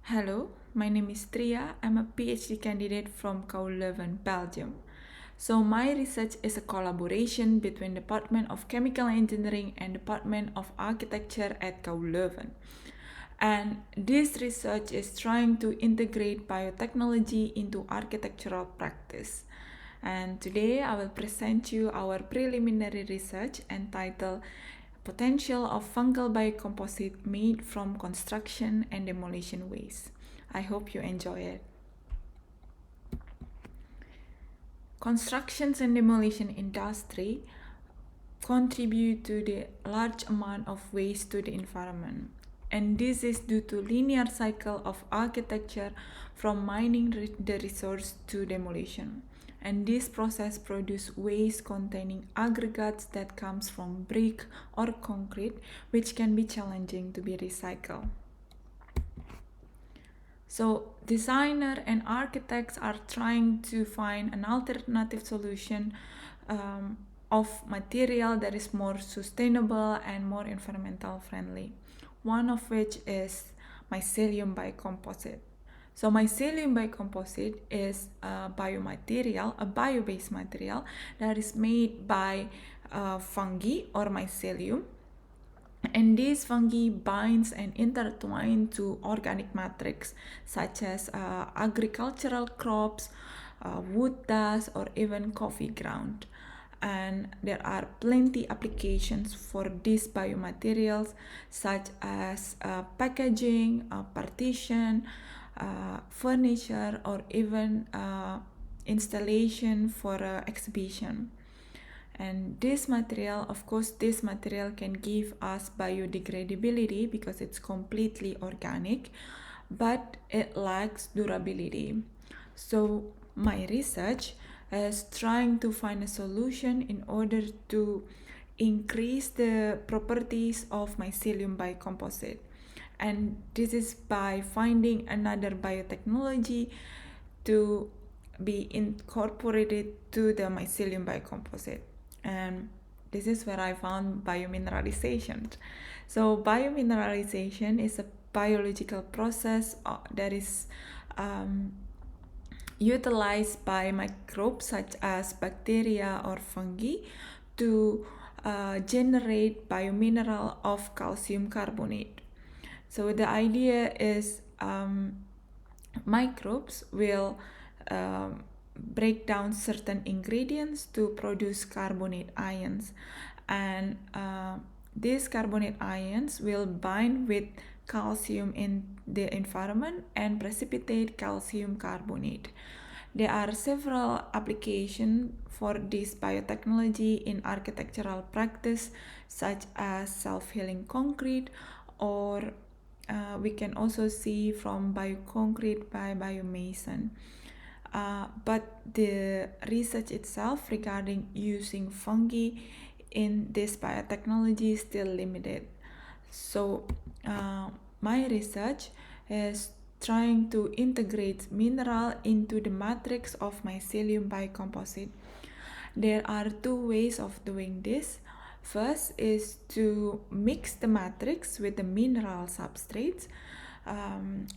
Hello, my name is Tria. I'm a PhD candidate from Leuven, Belgium. So my research is a collaboration between Department of Chemical Engineering and Department of Architecture at Leuven. And this research is trying to integrate biotechnology into architectural practice. And today I will present you our preliminary research entitled Potential of Fungal Biocomposite Made from Construction and Demolition Waste. I hope you enjoy it. Construction and demolition industry contribute to the large amount of waste to the environment. And this is due to linear cycle of architecture from mining the resource to demolition. And this process produces waste containing aggregates that comes from brick or concrete, which can be challenging to be recycled. So designers and architects are trying to find an alternative solution of material that is more sustainable and more environmental friendly. One of which is Mycelium biocomposite. So Mycelium biocomposite is a biomaterial, a bio-based material that is made by fungi or mycelium. And these fungi binds and intertwine to organic matrix such as agricultural crops, wood dust, or even coffee ground. And there are plenty applications for these biomaterials such as packaging, partition, furniture, or even installation for exhibition. And this material, of course, this material can give us biodegradability because it's completely organic, but it lacks durability. So my research is trying to find a solution in order to increase the properties of mycelium biocomposite. And this is by finding another biotechnology to be incorporated to the mycelium biocomposite. And this is where I found biomineralization. So biomineralization is a biological process that is utilized by microbes such as bacteria or fungi to generate biomineral of calcium carbonate. So the idea is microbes will break down certain ingredients to produce carbonate ions, and these carbonate ions will bind with calcium in the environment and precipitate calcium carbonate. There are several applications for this biotechnology in architectural practice, such as self-healing concrete, or we can also see from bioconcrete by biomason. But the research itself regarding using fungi in this biotechnology is still limited. So my research is trying to integrate mineral into the matrix of mycelium biocomposite. There are two ways of doing this. First is to mix the matrix with the mineral substrates.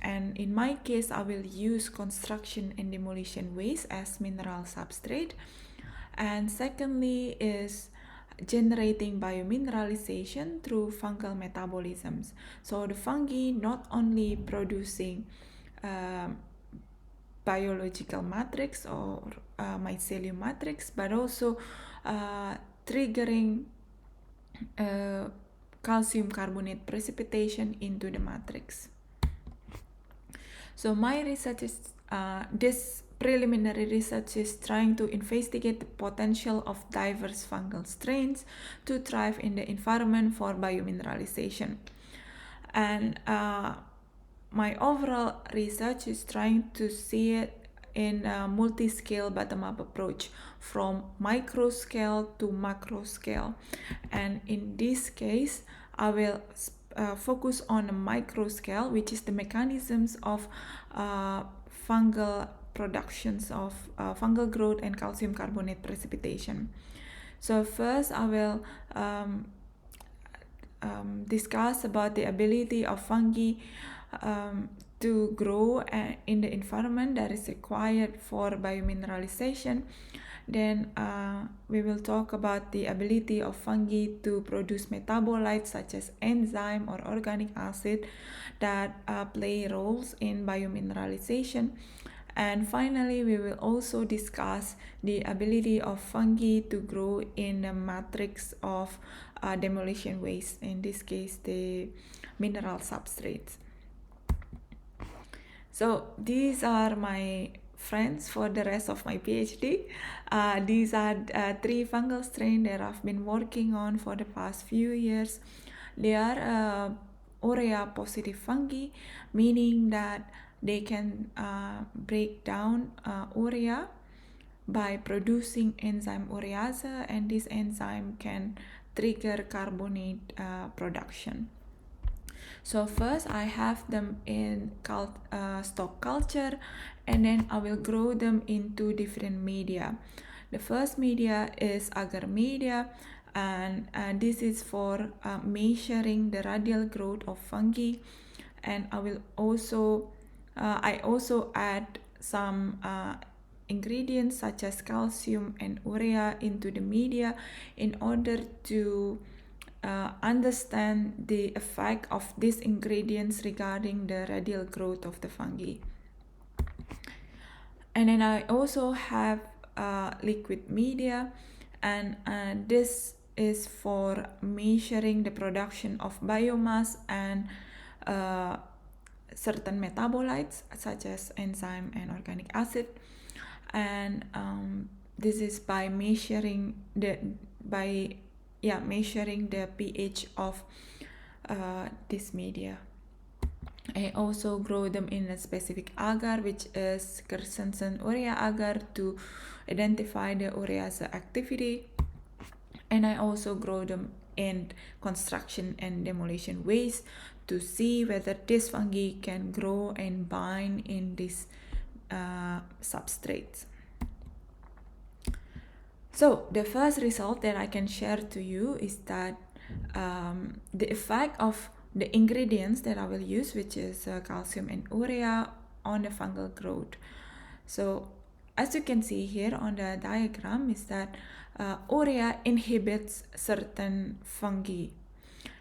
And in my case, I will use construction and demolition waste as mineral substrate. And secondly is generating biomineralization through fungal metabolisms. So the fungi not only producing biological matrix or mycelium matrix, but also triggering calcium carbonate precipitation into the matrix. So my research is this preliminary research is trying to investigate the potential of diverse fungal strains to thrive in the environment for biomineralization. And my overall research is trying to see it in a multi-scale bottom-up approach from micro scale to macro scale. And in this case, I will focus on a micro scale, which is the mechanisms of fungal productions of fungal growth and calcium carbonate precipitation. So first I will discuss about the ability of fungi to grow in the environment that is required for biomineralization. Then we will talk about the ability of fungi to produce metabolites such as enzyme or organic acid that play roles in biomineralization. And finally, we will also discuss the ability of fungi to grow in a matrix of demolition waste, in this case the mineral substrates. So these are my friends for the rest of my PhD. These are 3 fungal strains that I've been working on for the past few years. They are urea positive fungi, meaning that they can break down urea by producing enzyme urease, and this enzyme can trigger carbonate production. So first I have them in stock culture, and then I will grow them into different media. The first media is agar media, and this is for measuring the radial growth of fungi. And I also add some ingredients such as calcium and urea into the media in order to understand the effect of these ingredients regarding the radial growth of the fungi. And then I also have liquid media, and this is for measuring the production of biomass and certain metabolites such as enzyme and organic acid. And this is by measuring the pH of this media. I also grow them in a specific agar, which is Christensen urea agar, to identify the urease activity. And I also grow them in construction and demolition waste to see whether this fungi can grow and bind in these substrates. So the first result that I can share to you is that the effect of the ingredients that I will use, which is calcium and urea, on the fungal growth. So as you can see here on the diagram is that urea inhibits certain fungi.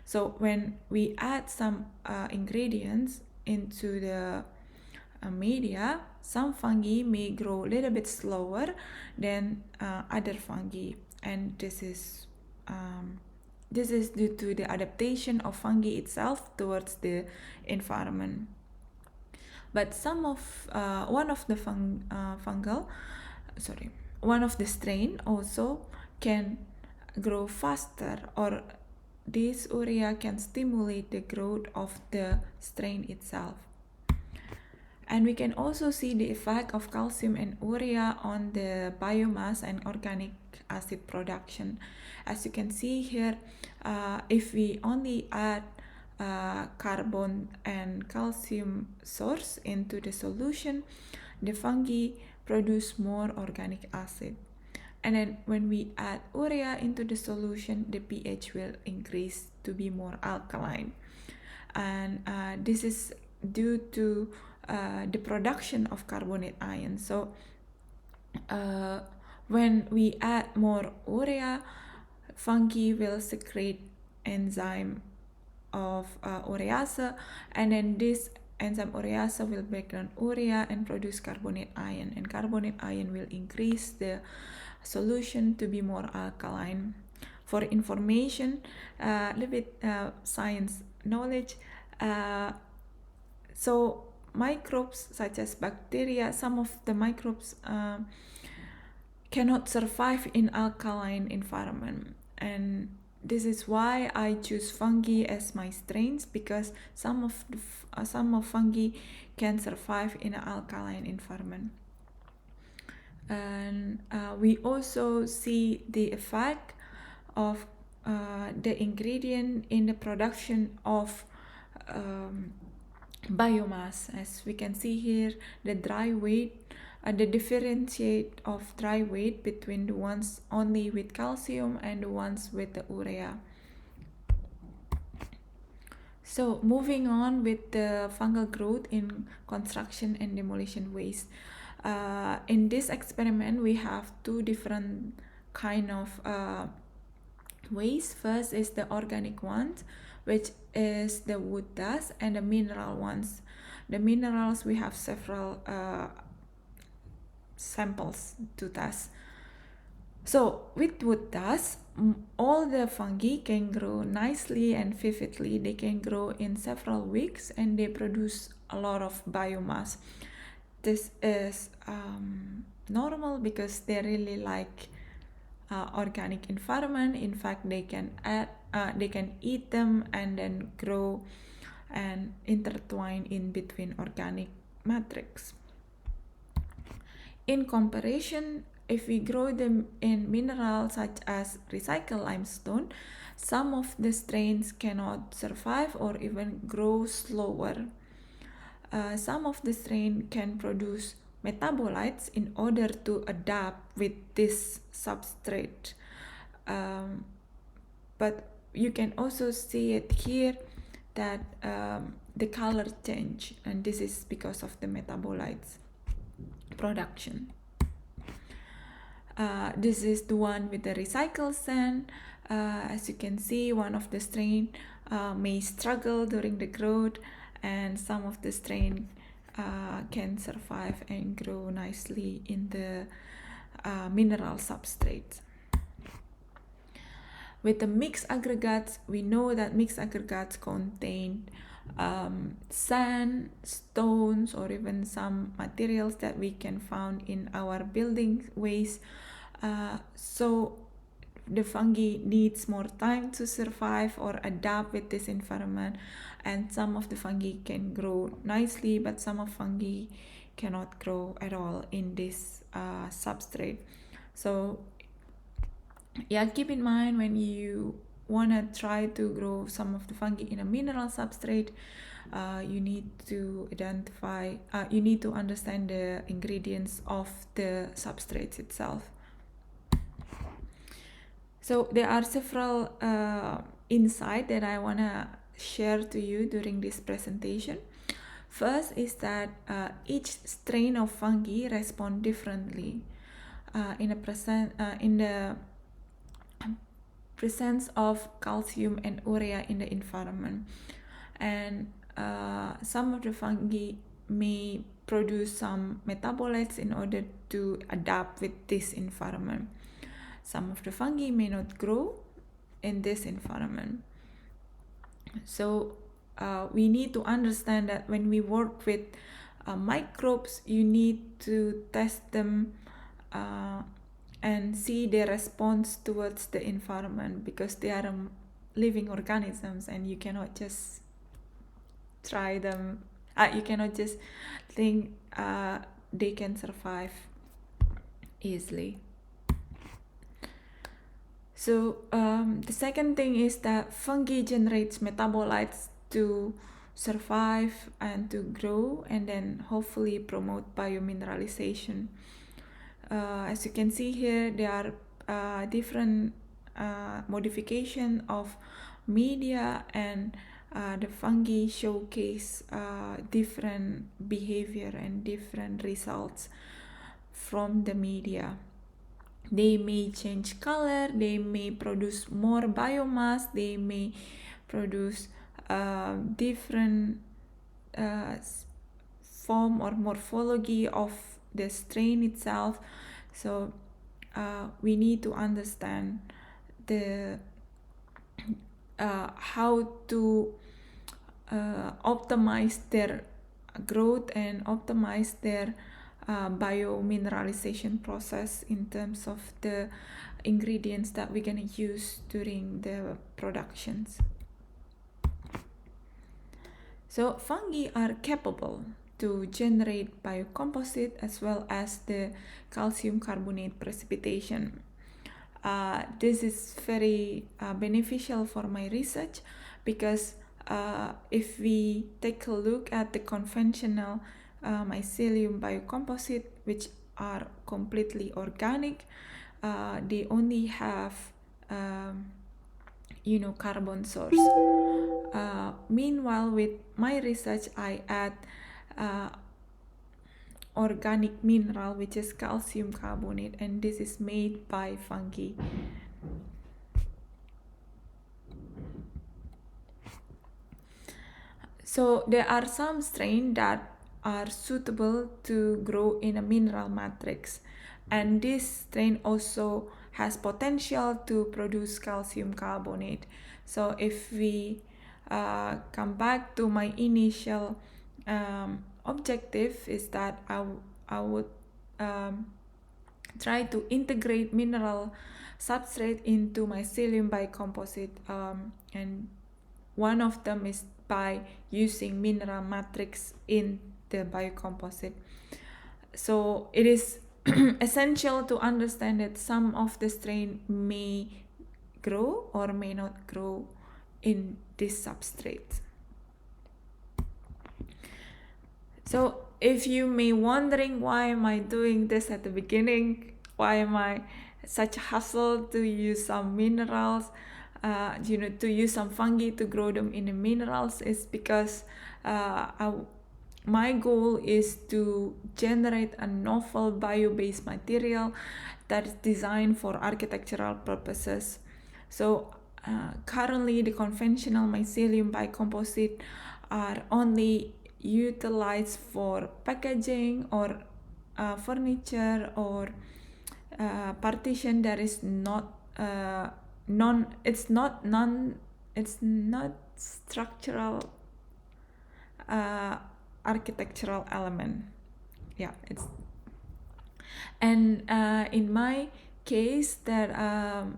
So when we add some ingredients into the media, some fungi may grow a little bit slower than other fungi, and this is due to the adaptation of fungi itself towards the environment. But one of the strain also can grow faster, or this urea can stimulate the growth of the strain itself. And we can also see the effect of calcium and urea on the biomass and organic acid production. As you can see here, if we only add carbon and calcium source into the solution, the fungi produce more organic acid. And then when we add urea into the solution, the pH will increase to be more alkaline. And this is due to the production of carbonate ion. So when we add more urea, fungi will secrete enzyme of urease, and then this enzyme urease will break down urea and produce carbonate ion, and carbonate ion will increase the solution to be more alkaline. For information, a little bit science knowledge, so microbes such as bacteria, some of the microbes cannot survive in alkaline environment, and this is why I choose fungi as my strains, because some of fungi can survive in an alkaline environment. And we also see the effect of the ingredient in the production of biomass. As we can see here, the dry weight, the differentiate of dry weight between the ones only with calcium and the ones with the urea. So moving on with the fungal growth in construction and demolition waste. In this experiment, we have two different kind of waste. First is the organic ones, which is the wood dust, and the mineral ones. The minerals, we have several samples to test. So with wood dust, all the fungi can grow nicely and vividly. They can grow in several weeks and they produce a lot of biomass. This is normal because they really like organic environment. In fact, they can eat them and then grow and intertwine in between organic matrix. In comparison, if we grow them in minerals such as recycled limestone, some of the strains cannot survive or even grow slower. Some of the strain can produce metabolites in order to adapt with this substrate. But you can also see it here that the color change, and this is because of the metabolites production. This is the one with the recycled sand. As you can see, one of the strain may struggle during the growth, and some of the strain can survive and grow nicely in the mineral substrate. With the mixed aggregates, we know that mixed aggregates contain sand, stones, or even some materials that we can find in our building waste. So the fungi needs more time to survive or adapt with this environment, and some of the fungi can grow nicely, but some of fungi cannot grow at all in this substrate. So yeah, keep in mind when you want to try to grow some of the fungi in a mineral substrate, you need to understand the ingredients of the substrates itself. So there are several insights that I want to share to you during this presentation. First is that each strain of fungi respond differently in the presence of calcium and urea in the environment, and some of the fungi may produce some metabolites in order to adapt with this environment. Some of the fungi may not grow in this environment. So we need to understand that when we work with microbes, you need to test them and see their response towards the environment, because they are living organisms and you cannot just try them. You cannot just think they can survive easily. So the second thing is that fungi generates metabolites to survive and to grow, and then hopefully promote biomineralization. As you can see here, there are different modification of media, and the fungi showcase different behavior and different results from the media. They may change color, they may produce more biomass, they may produce different form or morphology of the strain itself. So we need to understand the how to optimize their growth and optimize their biomineralization process in terms of the ingredients that we're going to use during the productions. So fungi are capable to generate biocomposite as well as the calcium carbonate precipitation. This is very beneficial for my research, because if we take a look at the conventional Mycelium biocomposite, which are completely organic, they only have carbon source. Meanwhile, with my research, I add organic mineral, which is calcium carbonate, and this is made by fungi. So there are some strains that are suitable to grow in a mineral matrix, and this strain also has potential to produce calcium carbonate. So if we come back to my initial objective, is that I would try to integrate mineral substrate into mycelium biocomposite, and one of them is by using mineral matrix in the biocomposite. So it is essential to understand that some of the strain may grow or may not grow in this substrate. So if you may wondering why am I doing this at the beginning, why am I such a hassle to use some minerals, to use some fungi to grow them in the minerals, is because my goal is to generate a novel bio-based material that is designed for architectural purposes. So currently the conventional mycelium biocomposite are only utilized for packaging or furniture or partition that is not it's not structural architectural element. And in my case, that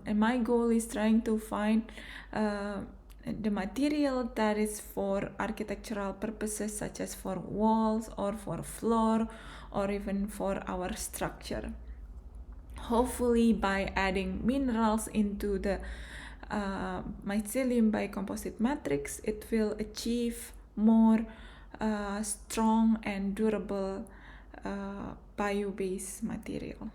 and my goal is trying to find the material that is for architectural purposes, such as for walls or for floor or even for our structure. Hopefully by adding minerals into the mycelium biocomposite matrix, it will achieve more strong and durable bio-based material.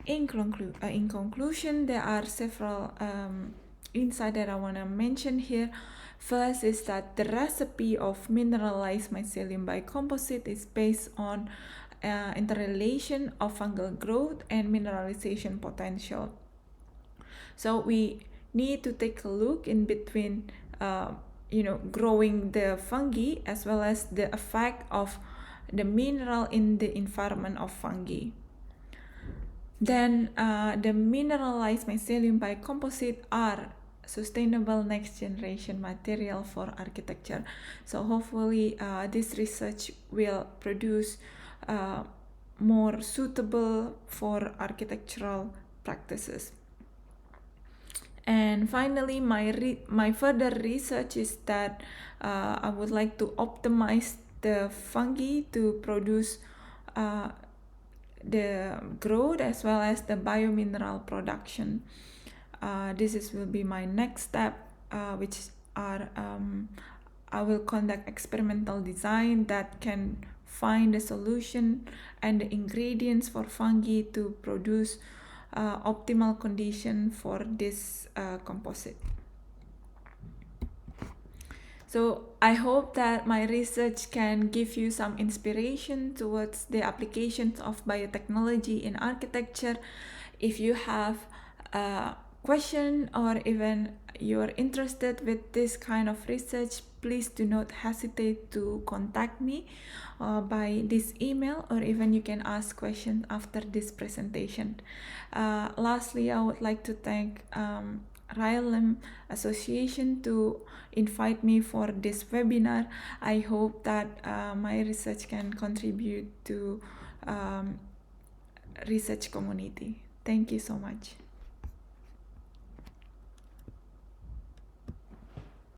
In conclusion, there are several insights that I want to mention here. First is that the recipe of mineralized mycelium biocomposite is based on interrelation of fungal growth and mineralization potential. So we need to take a look in between growing the fungi as well as the effect of the mineral in the environment of fungi. Then the mineralized mycelium biocomposite are sustainable next generation material for architecture. So hopefully this research will produce more suitable for architectural practices. And finally, my further research is that I would like to optimize the fungi to produce the growth as well as the biomineral production. This will be my next step, which are I will conduct experimental design that can find the solution and the ingredients for fungi to produce optimal condition for this composite. So I hope that my research can give you some inspiration towards the applications of biotechnology in architecture. If you have a question or even you're interested with this kind of research, please do not hesitate to contact me by this email, or even you can ask questions after this presentation. Lastly, I would like to thank Rilem Association to invite me for this webinar. I hope that my research can contribute to research community. Thank you so much.